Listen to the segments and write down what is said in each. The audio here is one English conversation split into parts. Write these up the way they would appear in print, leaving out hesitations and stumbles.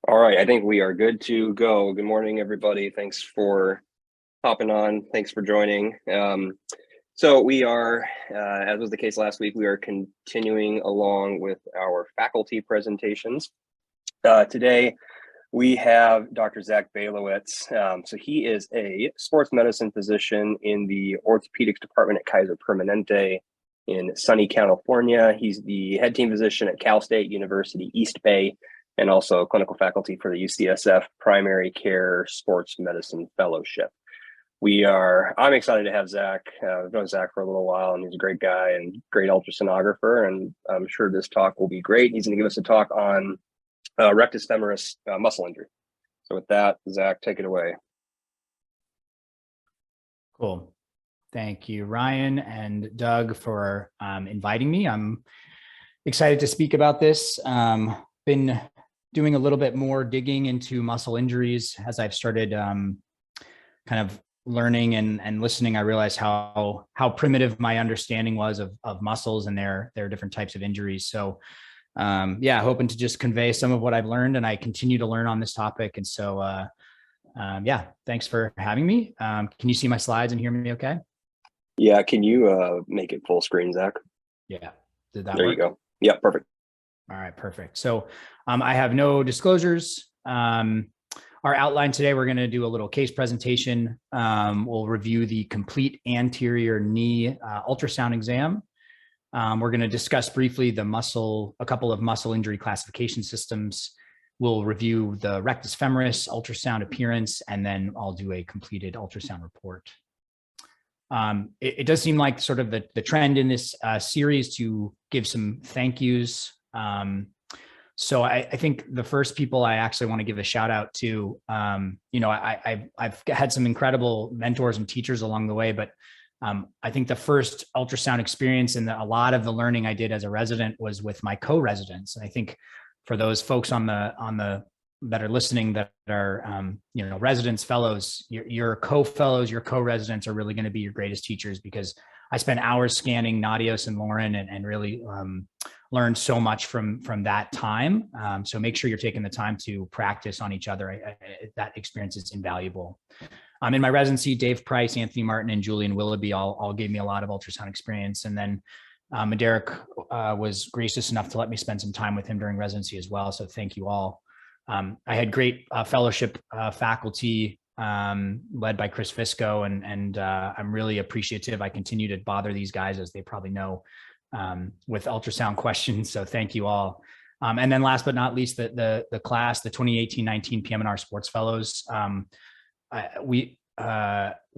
All right, I think we are good to go. Good morning, everybody. Thanks for hopping on. Thanks for joining. So we are, as was the case last week, we are continuing along with our faculty presentations. Today, we have Dr. Zach Bailowitz. So he is a sports medicine physician in the orthopedics department at Kaiser Permanente in sunny California. He's the head team physician at Cal State University East Bay, and also clinical faculty for the UCSF Primary Care Sports Medicine Fellowship. I'm excited to have Zach. I've known Zach for a little while, and he's a great guy and great ultrasonographer, and I'm sure this talk will be great. He's going to give us a talk on rectus femoris muscle injury. So with that, Zach, take it away. Cool. Thank you, Ryan and Doug, for inviting me. I'm excited to speak about this. Been doing a little bit more digging into muscle injuries as I've started kind of learning and listening. I realized how primitive my understanding was of muscles and their different types of injuries. So yeah, hoping to just convey some of what I've learned, and I continue to learn on this topic. And so yeah, thanks for having me. Can you see my slides and hear me okay? Yeah, can you make it full screen, Zach? Yeah, did that There work? you go. Yeah, perfect. All right, perfect. So I have no disclosures. Our outline today, we're going to do a little case presentation. We'll review the complete anterior knee ultrasound exam. We're going to discuss briefly a couple of muscle injury classification systems. We'll review the rectus femoris ultrasound appearance, and then I'll do a completed ultrasound report. It does seem like sort of the trend in this series to give some thank yous. So I think the first people I actually want to give a shout out to, I've had some incredible mentors and teachers along the way, but I think the first ultrasound experience and a lot of the learning I did as a resident was with my co-residents. And I think for those folks on the that are listening that are residents, fellows, your co-fellows, your co-residents are really going to be your greatest teachers, because I spent hours scanning Nadios and Lauren and really learned so much from that time. So make sure you're taking the time to practice on each other. That experience is invaluable. In my residency, Dave Price, Anthony Martin, and Julian Willoughby all gave me a lot of ultrasound experience. And then Derek was gracious enough to let me spend some time with him during residency as well. So thank you all. I had great fellowship faculty led by Chris Fisco, and I'm really appreciative. I continue to bother these guys, as they probably know, with ultrasound questions. So thank you all. And then last but not least, the class, the 2018-19 PM&R Sports Fellows.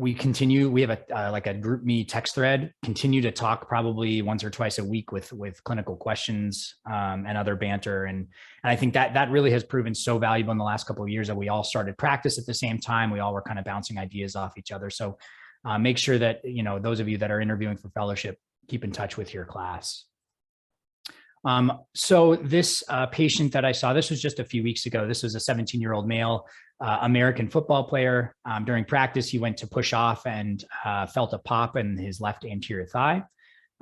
We continue. We have a group me text thread. Continue to talk probably once or twice a week with clinical questions and other banter. And I think that really has proven so valuable in the last couple of years, that we all started practice at the same time. We all were kind of bouncing ideas off each other. So make sure that those of you that are interviewing for fellowship, keep in touch with your class. So this patient that I saw, this was just a few weeks ago. This was a 17-year-old male, American football player. During practice, he went to push off and felt a pop in his left anterior thigh.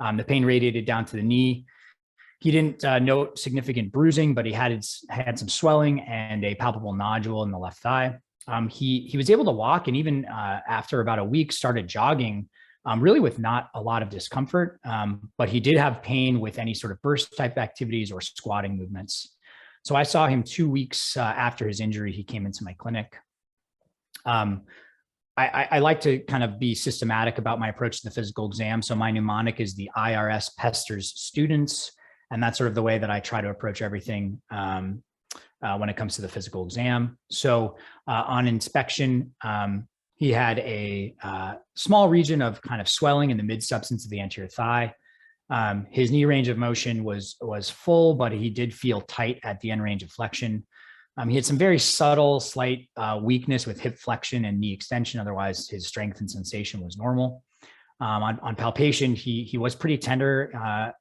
The pain radiated down to the knee. He didn't note significant bruising, but he had some swelling and a palpable nodule in the left thigh. He was able to walk, and even after about a week, started jogging, really with not a lot of discomfort, but he did have pain with any sort of burst type activities or squatting movements. So I saw him 2 weeks after his injury. He came into my clinic. I like to kind of be systematic about my approach to the physical exam. So my mnemonic is the IRS pesters students. And that's sort of the way that I try to approach everything when it comes to the physical exam. So on inspection, he had a small region of kind of swelling in the mid-substance of the anterior thigh. His knee range of motion was full, but he did feel tight at the end range of flexion. He had some very subtle, slight weakness with hip flexion and knee extension. Otherwise, his strength and sensation was normal. On palpation, he was pretty tender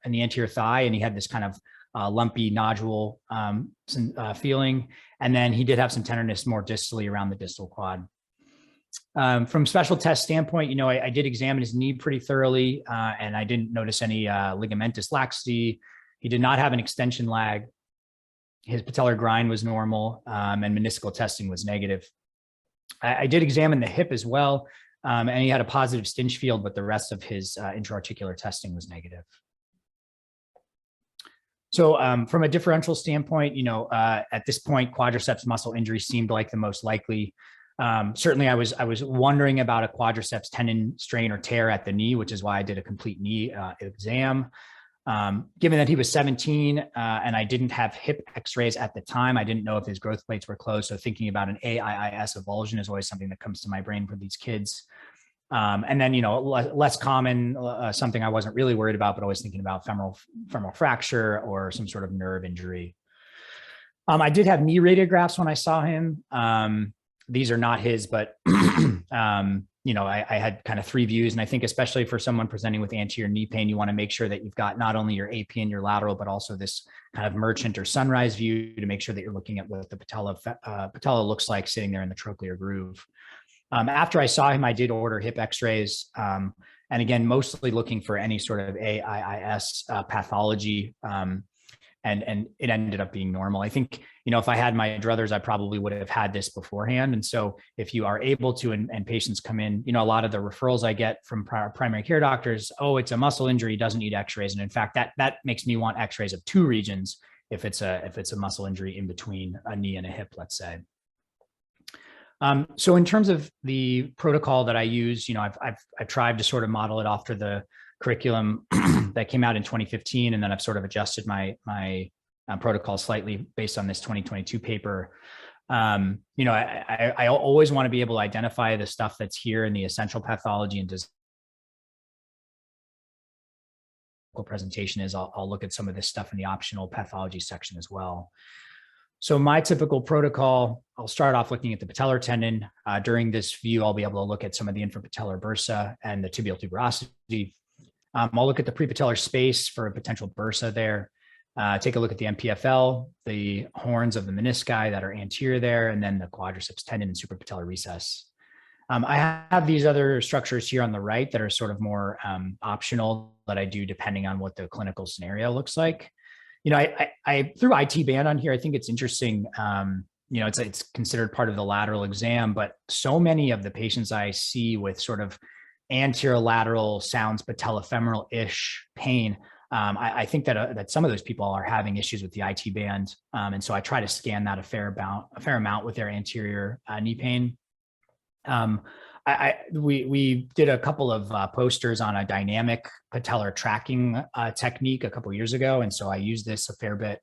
in the anterior thigh, and he had this kind of lumpy nodule feeling. And then he did have some tenderness more distally around the distal quad. From special test standpoint, I did examine his knee pretty thoroughly, and I didn't notice any ligamentous laxity. He did not have an extension lag. His patellar grind was normal, and meniscal testing was negative. I did examine the hip as well, and he had a positive Stinch field, but the rest of his intra-articular testing was negative. So from a differential standpoint, at this point, quadriceps muscle injury seemed like the most likely. Certainly, I was wondering about a quadriceps tendon strain or tear at the knee, which is why I did a complete knee exam. Given that he was 17 and I didn't have hip x-rays at the time, I didn't know if his growth plates were closed. So thinking about an AIIS avulsion is always something that comes to my brain for these kids. And then, less common, something I wasn't really worried about, but always thinking about femoral fracture or some sort of nerve injury. I did have knee radiographs when I saw him. These are not his, but, I had kind of 3 views. And I think especially for someone presenting with anterior knee pain, you want to make sure that you've got not only your AP and your lateral, but also this kind of merchant or sunrise view to make sure that you're looking at what the patella looks like sitting there in the trochlear groove. After I saw him, I did order hip x-rays. And again, mostly looking for any sort of AIIS pathology. And it ended up being normal. I think, if I had my druthers, I probably would have had this beforehand. And so if you are able to, and patients come in, a lot of the referrals I get from primary care doctors, oh, it's a muscle injury, doesn't need x-rays. And in fact, that makes me want x-rays of 2 regions if it's a muscle injury in between a knee and a hip, let's say. So in terms of the protocol that I use, I've tried to sort of model it after the curriculum that came out in 2015, and then I've sort of adjusted my protocol slightly based on this 2022 paper. I always want to be able to identify the stuff that's here in the essential pathology and presentation is I'll look at some of this stuff in the optional pathology section as well. So my typical protocol, I'll start off looking at the patellar tendon. During this view, I'll be able to look at some of the infrapatellar bursa and the tibial tuberosity. I'll look at the prepatellar space for a potential bursa there. Take a look at the MPFL, the horns of the menisci that are anterior there, and then the quadriceps tendon and suprapatellar recess. I have these other structures here on the right that are sort of more optional that I do depending on what the clinical scenario looks like. I threw IT band on here. I think it's interesting. It's considered part of the lateral exam, but so many of the patients I see with sort of anterior lateral sounds patellofemoral-ish pain, I think that some of those people are having issues with the IT band. And so I try to scan that a fair amount with their anterior knee pain. We did a couple of posters on a dynamic patellar tracking technique a couple of years ago. And so I use this a fair bit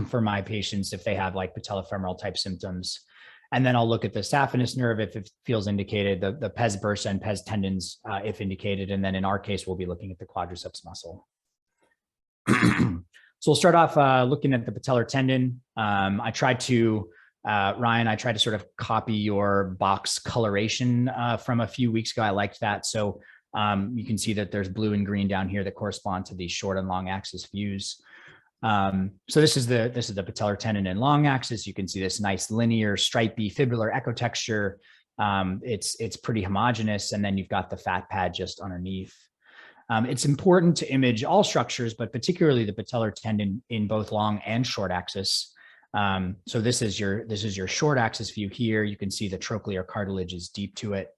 for my patients if they have like patellofemoral type symptoms. And then I'll look at the saphenous nerve if it feels indicated, the pes bursa and pes tendons if indicated. And then in our case, we'll be looking at the quadriceps muscle. So we'll start off looking at the patellar tendon. Ryan, I tried to sort of copy your box coloration from a few weeks ago. I liked that. So you can see that there's blue and green down here that correspond to these short and long axis views. So this is the patellar tendon and long axis. You can see this nice linear stripy fibrillar echo texture. It's pretty homogeneous. And then you've got the fat pad just underneath. It's important to image all structures, but particularly the patellar tendon in both long and short axis. So this is your short axis view here. You can see the trochlear cartilage is deep to it.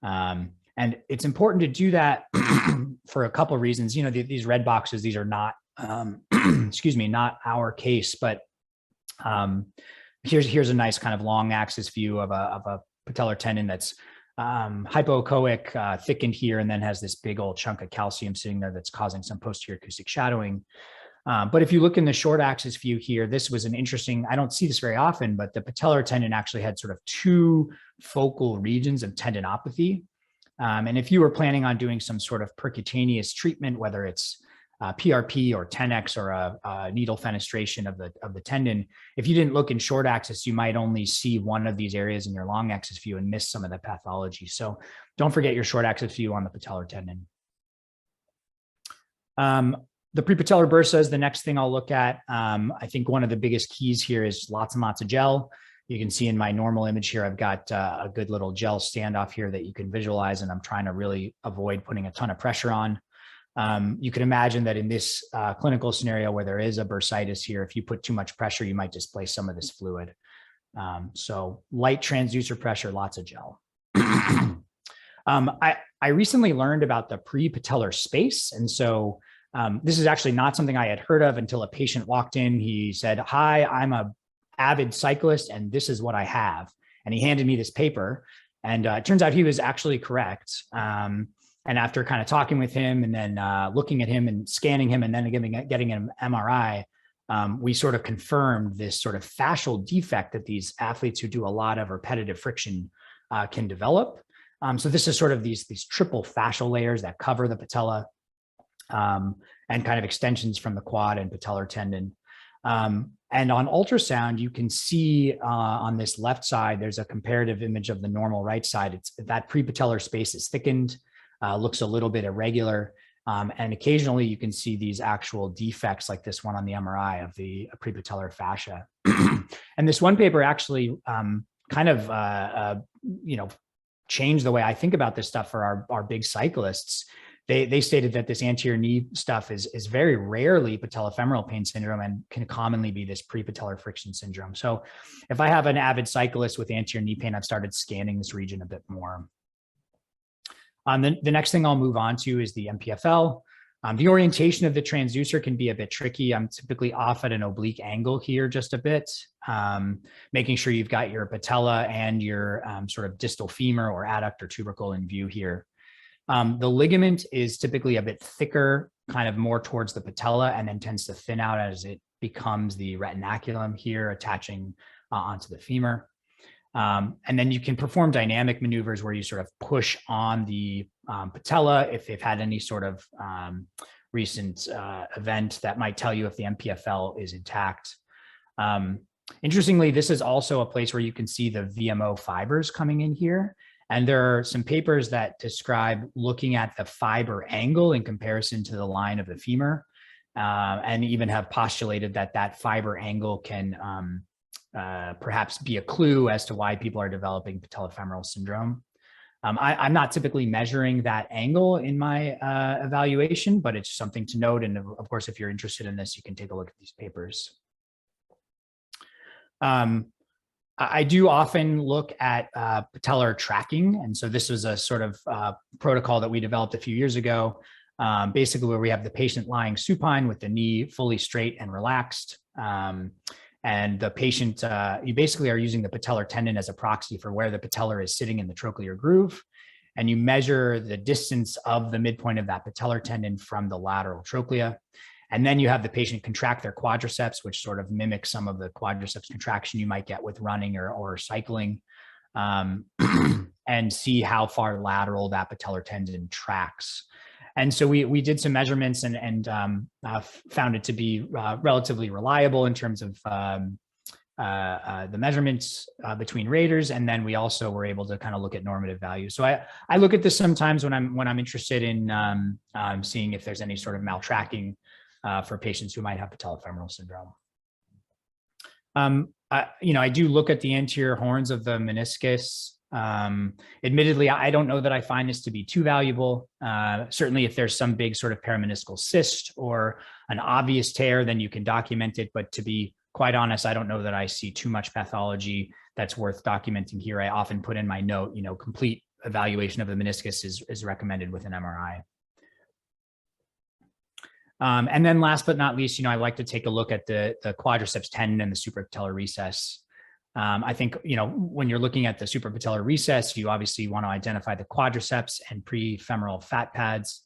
And it's important to do that for a couple of reasons. These red boxes, these are not, not our case, but here's a nice kind of long axis view of a patellar tendon that's hypoechoic, thickened here, and then has this big old chunk of calcium sitting there that's causing some posterior acoustic shadowing. But if you look in the short axis view here, this was an interesting, I don't see this very often, but the patellar tendon actually had sort of 2 focal regions of tendinopathy. And if you were planning on doing some sort of percutaneous treatment, whether it's PRP or 10X or a needle fenestration of the tendon, if you didn't look in short axis, you might only see one of these areas in your long axis view and miss some of the pathology. So don't forget your short axis view on the patellar tendon. The prepatellar bursa is the next thing I'll look at. I think one of the biggest keys here is lots and lots of gel. You can see in my normal image here, I've got a good little gel standoff here that you can visualize, and I'm trying to really avoid putting a ton of pressure on. You can imagine that in this clinical scenario where there is a bursitis here, if you put too much pressure, you might displace some of this fluid. So light transducer pressure, lots of gel. I recently learned about the prepatellar space. And so this is actually not something I had heard of until a patient walked in. He said, "Hi, I'm a avid cyclist and this is what I have." And he handed me this paper, and it turns out he was actually correct. And after kind of talking with him and then looking at him and scanning him and then getting an MRI, we sort of confirmed this sort of fascial defect that these athletes who do a lot of repetitive friction can develop. So this is sort of these triple fascial layers that cover the patella and kind of extensions from the quad and patellar tendon. And on ultrasound, you can see on this left side, there's a comparative image of the normal right side. It's that prepatellar space is thickened, looks a little bit irregular. And occasionally you can see these actual defects like this one on the MRI of the prepatellar fascia. And this one paper actually kind of, changed the way I think about this stuff for our big cyclists. They stated that this anterior knee stuff is very rarely patellofemoral pain syndrome and can commonly be this prepatellar friction syndrome. So if I have an avid cyclist with anterior knee pain, I've started scanning this region a bit more. The next thing I'll move on to is the MPFL. The orientation of the transducer can be a bit tricky. I'm typically off at an oblique angle here just a bit, making sure you've got your patella and your sort of distal femur or adductor tubercle in view here. The ligament is typically a bit thicker, kind of more towards the patella, and then tends to thin out as it becomes the retinaculum here attaching onto the femur. And then you can perform dynamic maneuvers where you sort of push on the patella if they've had any sort of recent event that might tell you if the MPFL is intact. Interestingly, this is also a place where you can see the VMO fibers coming in here. And there are some papers that describe looking at the fiber angle in comparison to the line of the femur, and even have postulated that that fiber angle can perhaps be a clue as to why people are developing patellofemoral syndrome. I'm not typically measuring that angle in my evaluation, but it's something to note. And of course, if you're interested in this, you can take a look at these papers. I do often look at patellar tracking. And so this was a sort of protocol that we developed a few years ago, basically where we have the patient lying supine with the knee fully straight and relaxed. And the patient, you basically are using the patellar tendon as a proxy for where the patellar is sitting in the trochlear groove. And you measure the distance of the midpoint of that patellar tendon from the lateral trochlea. And then you have the patient contract their quadriceps, which sort of mimics some of the quadriceps contraction you might get with running or cycling, and see how far lateral that patellar tendon tracks. And so we did some measurements and found it to be relatively reliable in terms of the measurements between raters. And then we also were able to kind of look at normative values. So I look at this sometimes when I'm interested in seeing if there's any sort of maltracking for patients who might have patellofemoral syndrome. I do look at the anterior horns of the meniscus. Admittedly, I don't know that I find this to be too valuable. Certainly if there's some big sort of parameniscal cyst or an obvious tear, then you can document it. But to be quite honest, I don't know that I see too much pathology that's worth documenting here. I often put in my note, complete evaluation of the meniscus is recommended with an MRI. And then last but not least, I like to take a look at the quadriceps tendon and the suprapatellar recess. I think, when you're looking at the suprapatellar recess, you obviously want to identify the quadriceps and prefemoral fat pads.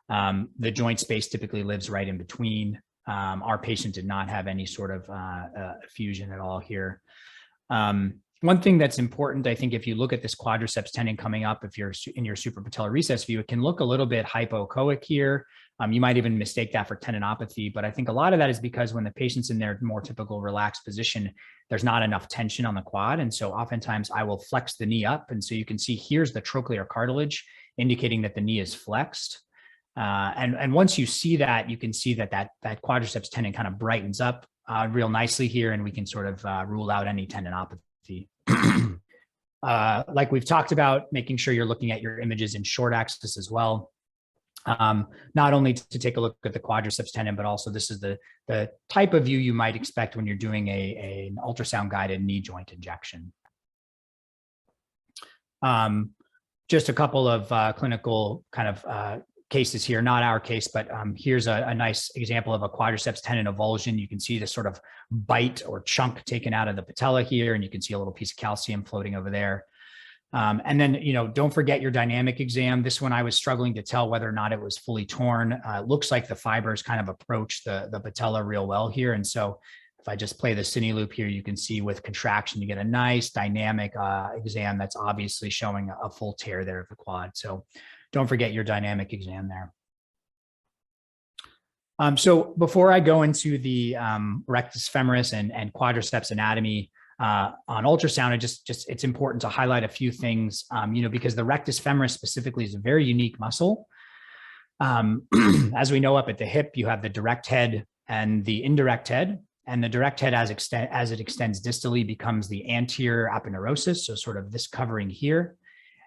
The joint space typically lives right in between. Our patient did not have any sort of effusion at all here. One thing that's important, I think, if you look at this quadriceps tendon coming up, if you're in your suprapatellar recess view, it can look a little bit hypoechoic here. You might even mistake that for tendinopathy, but I think a lot of that is because when the patient's in their more typical relaxed position, there's not enough tension on the quad. And so oftentimes I will flex the knee up. And so you can see here's the trochlear cartilage indicating that the knee is flexed. And once you see that, you can see that quadriceps tendon kind of brightens up real nicely here, and we can sort of rule out any tendinopathy. Like we've talked about, making sure you're looking at your images in short axis as well. Not only to take a look at the quadriceps tendon, but also this is the type of view you might expect when you're doing an ultrasound guided knee joint injection. Just a couple of clinical kind of cases here, not our case, but here's a nice example of a quadriceps tendon avulsion. You can see this sort of bite or chunk taken out of the patella here, and you can see a little piece of calcium floating over there. And then, don't forget your dynamic exam. This one, I was struggling to tell whether or not it was fully torn. It looks like the fibers kind of approach the patella real well here. And so if I just play the cine loop here, you can see with contraction, you get a nice dynamic exam that's obviously showing a full tear there of the quad. So don't forget your dynamic exam there. So before I go into the rectus femoris and quadriceps anatomy, on ultrasound, it's important to highlight a few things, because the rectus femoris specifically is a very unique muscle. As we know, up at the hip, you have the direct head and the indirect head, and the direct head as it extends distally becomes the anterior aponeurosis, so sort of this covering here.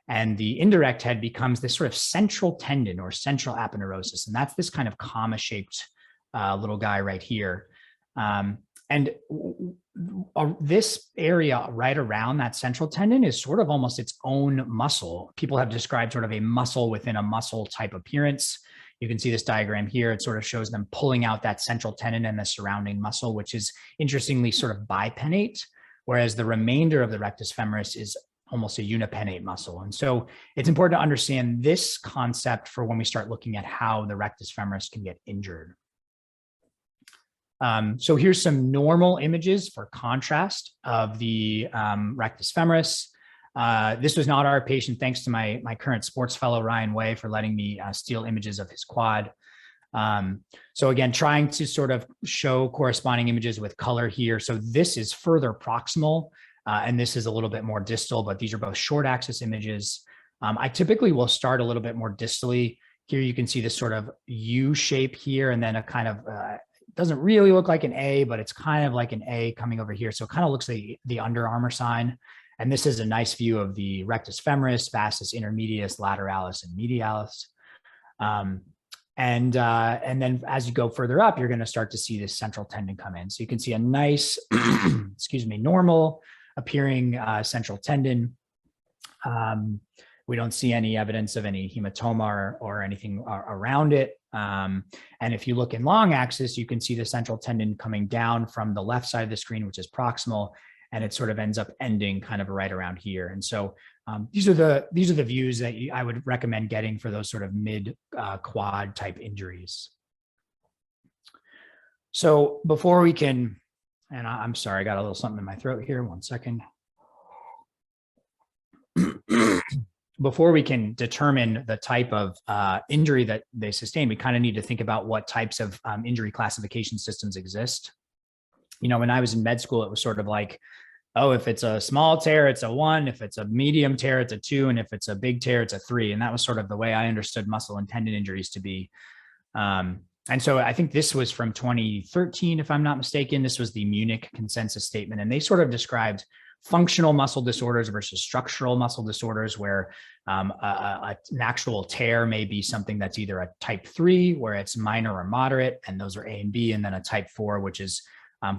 And the indirect head becomes this sort of central tendon or central aponeurosis. And that's this kind of comma-shaped little guy right here. And this area right around that central tendon is sort of almost its own muscle. People have described sort of a muscle within a muscle type appearance. You can see this diagram here. It sort of shows them pulling out that central tendon and the surrounding muscle, which is interestingly sort of bipinnate, whereas the remainder of the rectus femoris is almost a unipinnate muscle. And so it's important to understand this concept for when we start looking at how the rectus femoris can get injured. So here's some normal images for contrast of the rectus femoris. This was not our patient, thanks to my current sports fellow, Ryan Way, for letting me steal images of his quad. So again, trying to sort of show corresponding images with color here. So this is further proximal, and this is a little bit more distal, but these are both short axis images. I typically will start a little bit more distally. Here you can see this sort of U shape here, and then a kind of, doesn't really look like an A, but it's kind of like an A coming over here. So it kind of looks like the under armor sign. And this is a nice view of the rectus femoris, vastus intermedius, lateralis, and medialis. And then as you go further up, you're going to start to see this central tendon come in. So you can see a nice, normal appearing central tendon. We don't see any evidence of any hematoma or anything around it. And if you look in long axis, you can see the central tendon coming down from the left side of the screen, which is proximal, and it sort of ends up ending kind of right around here. And so these are the views that I would recommend getting for those sort of mid quad type injuries. So before we can, and I'm sorry, I got a little something in my throat here. 1 second. Before we can determine the type of injury that they sustain, we kind of need to think about what types of injury classification systems exist. When I was in med school, it was sort of like, oh, if it's a small tear, it's a 1. If it's a medium tear, it's a 2. And if it's a big tear, it's a 3. And that was sort of the way I understood muscle and tendon injuries to be. And so I think this was from 2013, if I'm not mistaken. This was the Munich consensus statement. And they sort of described functional muscle disorders versus structural muscle disorders, where an actual tear may be something that's either a type 3, where it's minor or moderate, and those are A and B, and then a type 4, which is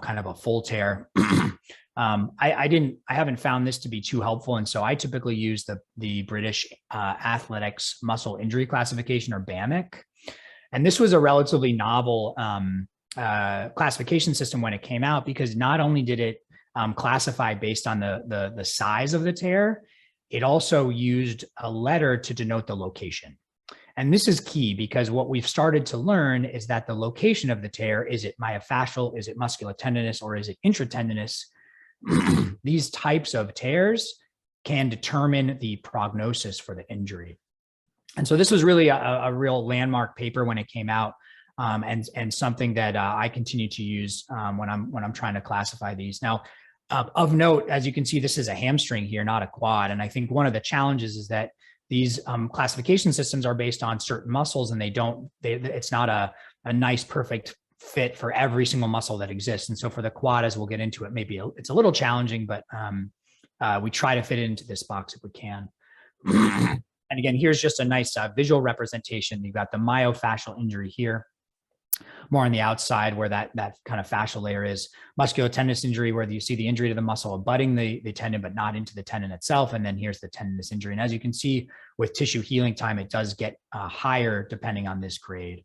kind of a full tear. I haven't found this to be too helpful, and so I typically use the British Athletics Muscle Injury Classification, or Bamk. And this was a relatively novel classification system when it came out, because not only did it classify based on the size of the tear, it also used a letter to denote the location. And this is key, because what we've started to learn is that the location of the tear, is it myofascial, is it musculotendinous, or is it intratendinous? These types of tears can determine the prognosis for the injury. And so this was really a real landmark paper when it came out, and something that I continue to use when I'm trying to classify these. Now, of note, as you can see, this is a hamstring here, not a quad. And I think one of the challenges is that these classification systems are based on certain muscles, and it's not a nice, perfect fit for every single muscle that exists. And so for the quad, as we'll get into it, maybe it's a little challenging, but we try to fit it into this box if we can. And again, here's just a nice visual representation. You've got the myofascial injury here, more on the outside where that kind of fascial layer is. Musculotendinous injury, where you see the injury to the muscle abutting the tendon, but not into the tendon itself. And then here's the tendinous injury. And as you can see with tissue healing time, it does get higher depending on this grade.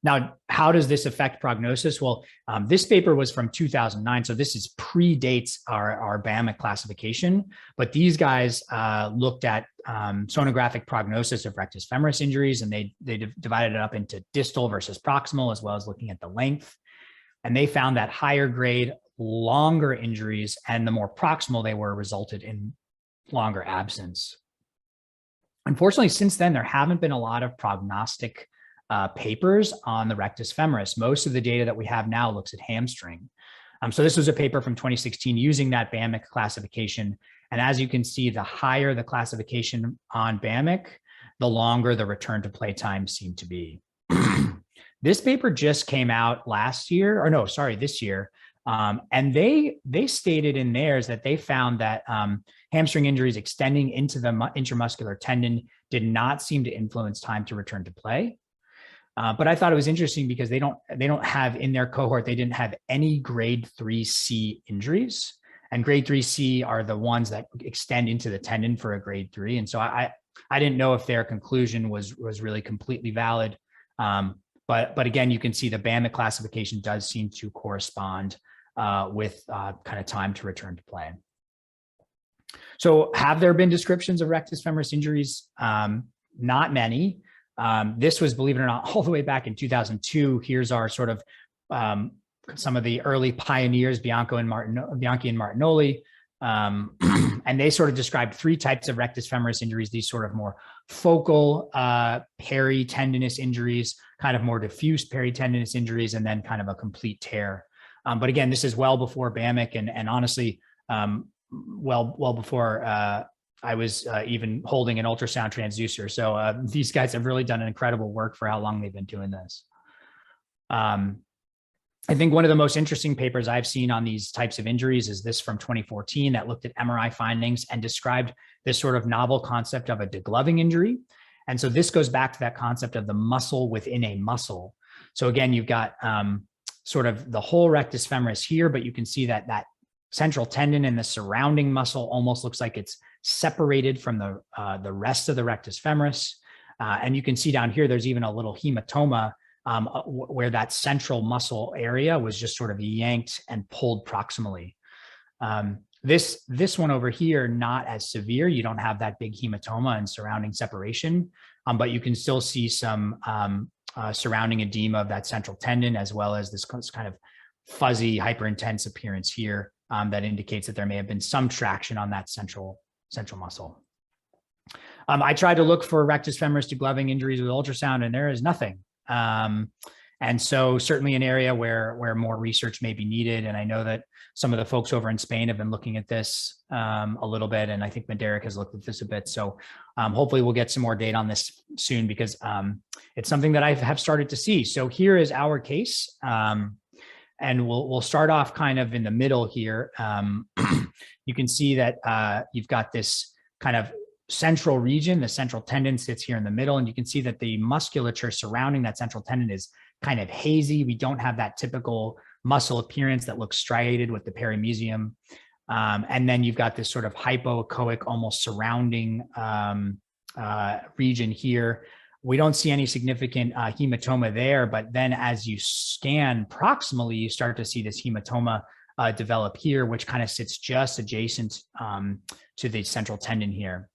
Now, how does this affect prognosis? Well, this paper was from 2009, so this is predates our Bamk classification, but these guys looked at sonographic prognosis of rectus femoris injuries, and they divided it up into distal versus proximal, as well as looking at the length. And they found that higher grade, longer injuries, and the more proximal they were, resulted in longer absence. Unfortunately, since then, there haven't been a lot of prognostic papers on the rectus femoris. Most of the data that we have now looks at hamstring. So this was a paper from 2016 using that Bamk classification. And as you can see, the higher the classification on Bamk, the longer the return to play time seemed to be. This paper just came out last year, or no, sorry, this year. And they stated in theirs that they found that hamstring injuries extending into the intramuscular tendon did not seem to influence time to return to play. But I thought it was interesting because they don't have in their cohort, they didn't have any grade 3C injuries, and grade 3C are the ones that extend into the tendon for a grade 3. And so I didn't know if their conclusion was really completely valid. But again, you can see the Bamk classification does seem to correspond with kind of time to return to play. So have there been descriptions of rectus femoris injuries? Not many. This was, believe it or not, all the way back in 2002. Here's our sort of some of the early pioneers, Bianchi and Martinoli, and they sort of described three types of rectus femoris injuries. These sort of more focal peritendinous injuries, kind of more diffuse peritendinous injuries, and then kind of a complete tear. But again, this is well before Bamk, and honestly, well before I was even holding an ultrasound transducer. So these guys have really done an incredible work for how long they've been doing this. I think one of the most interesting papers I've seen on these types of injuries is this from 2014 that looked at MRI findings and described this sort of novel concept of a degloving injury. And so this goes back to that concept of the muscle within a muscle. So again, you've got sort of the whole rectus femoris here, but you can see that that central tendon and the surrounding muscle almost looks like it's separated from the rest of the rectus femoris. And you can see down here, there's even a little hematoma where that central muscle area was just sort of yanked and pulled proximally. This one over here, not as severe. You don't have that big hematoma and surrounding separation, but you can still see some surrounding edema of that central tendon, as well as this kind of fuzzy hyperintense appearance here that indicates that there may have been some traction on that central muscle. I tried to look for rectus femoris degloving injuries with ultrasound, and there is nothing. And so certainly an area where more research may be needed. And I know that some of the folks over in Spain have been looking at this a little bit, and I think Derek has looked at this a bit. So hopefully we'll get some more data on this soon, because it's something that I have started to see. So here is our case. And we'll start off kind of in the middle here. You can see that you've got this kind of central region. The central tendon sits here in the middle, and you can see that the musculature surrounding that central tendon is kind of hazy. We don't have that typical muscle appearance that looks striated with the perimysium. And then you've got this sort of hypoechoic, almost surrounding region here. We don't see any significant hematoma there, but then as you scan proximally, you start to see this hematoma develop here, which kind of sits just adjacent to the central tendon here.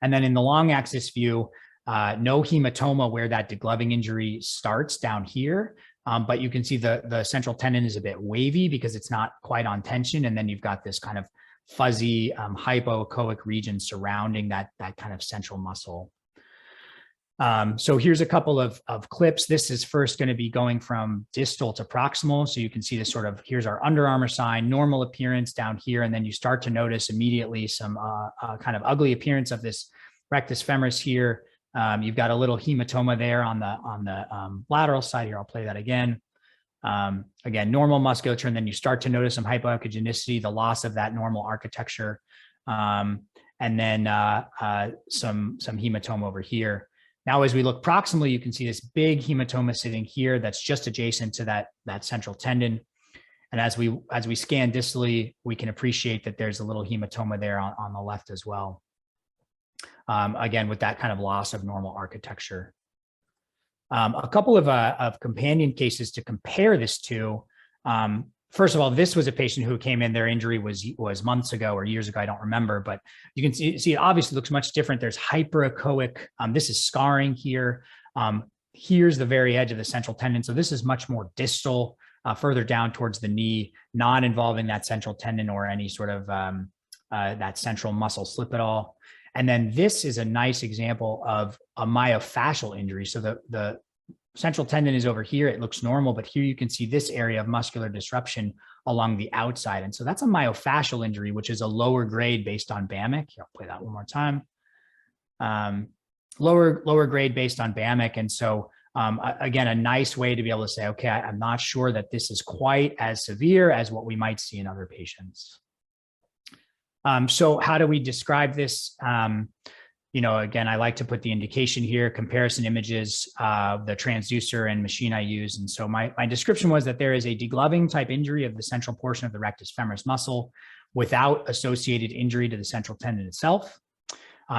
And then in the long axis view, no hematoma where that degloving injury starts down here, but you can see the central tendon is a bit wavy because it's not quite on tension. And then you've got this kind of fuzzy hypoechoic region surrounding that kind of central muscle. So here's a couple of clips. This is first going to be going from distal to proximal. So you can see this sort of, here's our underarmor sign, normal appearance down here. And then you start to notice immediately some kind of ugly appearance of this rectus femoris here. You've got a little hematoma there on the lateral side here. I'll play that again. Again, normal musculature. And then you start to notice some hypoechogenicity, the loss of that normal architecture and then some hematoma over here. Now, as we look proximally, you can see this big hematoma sitting here that's just adjacent to that central tendon. And as we scan distally, we can appreciate that there's a little hematoma there on the left as well. Again, with that kind of loss of normal architecture. A couple of companion cases to compare this to. First of all, this was a patient who came in, their injury was months ago or years ago, I don't remember, but you can see it obviously looks much different. There's hyperechoic, this is scarring here. Here's the very edge of the central tendon. So this is much more distal, further down towards the knee, not involving that central tendon or any sort of that central muscle slip at all. And then this is a nice example of a myofascial injury. So the central tendon is over here. It looks normal, but here you can see this area of muscular disruption along the outside. And so that's a myofascial injury, which is a lower grade based on Bamk. Here, I'll play that one more time. Lower grade based on Bamk. And so again, a nice way to be able to say, okay, I'm not sure that this is quite as severe as what we might see in other patients. So how do we describe this? Again, I like to put the indication here, comparison images, the transducer and machine I use. And so my description was that there is a degloving type injury of the central portion of the rectus femoris muscle without associated injury to the central tendon itself.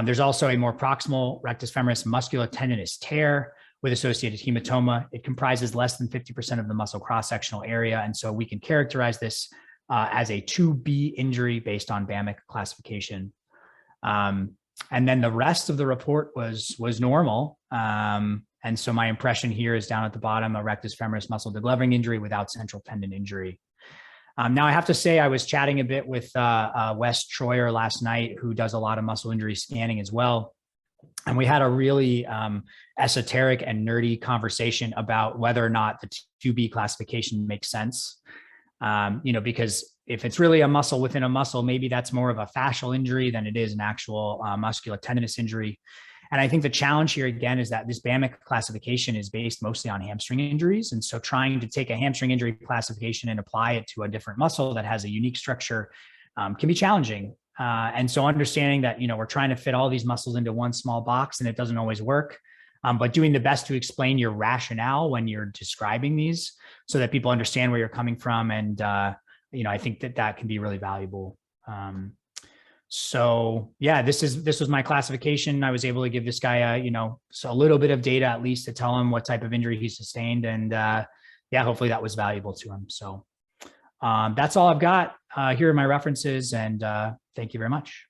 There's also a more proximal rectus femoris musculotendinous tear with associated hematoma. It comprises less than 50% of the muscle cross-sectional area. And so we can characterize this as a 2B injury based on Bamk classification. And then the rest of the report was normal. And so my impression here is down at the bottom, a rectus femoris muscle degloving injury without central tendon injury. Now I have to say I was chatting a bit with Wes Troyer last night, who does a lot of muscle injury scanning as well. And we had a really esoteric and nerdy conversation about whether or not the 2B classification makes sense. Because if it's really a muscle within a muscle, maybe that's more of a fascial injury than it is an actual musculotendinous injury. And I think the challenge here again is that this Bamk classification is based mostly on hamstring injuries. And so trying to take a hamstring injury classification and apply it to a different muscle that has a unique structure can be challenging. And so understanding that, we're trying to fit all these muscles into one small box and it doesn't always work. But doing the best to explain your rationale when you're describing these so that people understand where you're coming from. And, I think that can be really valuable. So yeah, this was my classification. I was able to give this guy, so a little bit of data at least to tell him what type of injury he sustained. And yeah, hopefully that was valuable to him. So that's all I've got. Here are my references and thank you very much.